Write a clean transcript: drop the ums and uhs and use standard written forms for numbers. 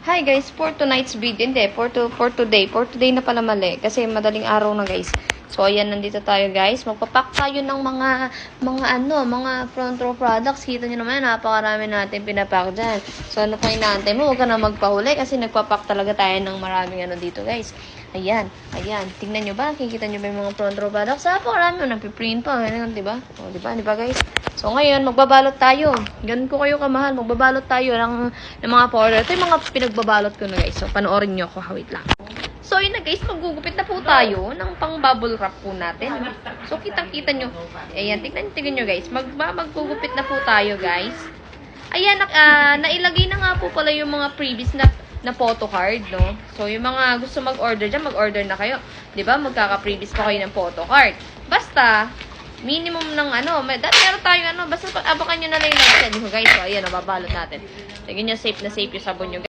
Hi guys, for tonight's video, hindi, for today na pala mali, kasi madaling araw na guys. So ayan, nandito tayo guys, magpapack tayo ng mga front row products. Kita nyo naman, napakarami natin pinapack dyan. So ano pa inaantay mo, huwag ka na magpahuli, kasi nagpapack talaga tayo ng maraming dito guys. Ayan, tingnan nyo ba, kikita nyo ba yung mga front row products? Napakarami, napiprint pa, ganyan, diba? O, diba guys? So, ngayon, magbabalot tayo. Ganun ko kayo kamahal. Magbabalot tayo ng mga powder. Ito yung mga pinagbabalot ko na guys. So, panoorin nyo ako. Wait lang. So, yun na guys. Magugupit na po tayo ng pang bubble wrap po natin. So, kitang-kita nyo. Ayan, tignan nyo guys. Magugupit na po tayo guys. Ayan, nailagay na nga po pala yung mga previous na photo card, no? So, yung mga gusto mag-order dyan, mag-order na kayo. Diba? Magkaka-previous pa kayo ng photo card. Basta, minimum ng meron tayong basta abangan nyo na lang yung nag-send ko guys. So, ayan, nababalot natin. Tingnan nyo, safe na safe yung sabon nyo guys.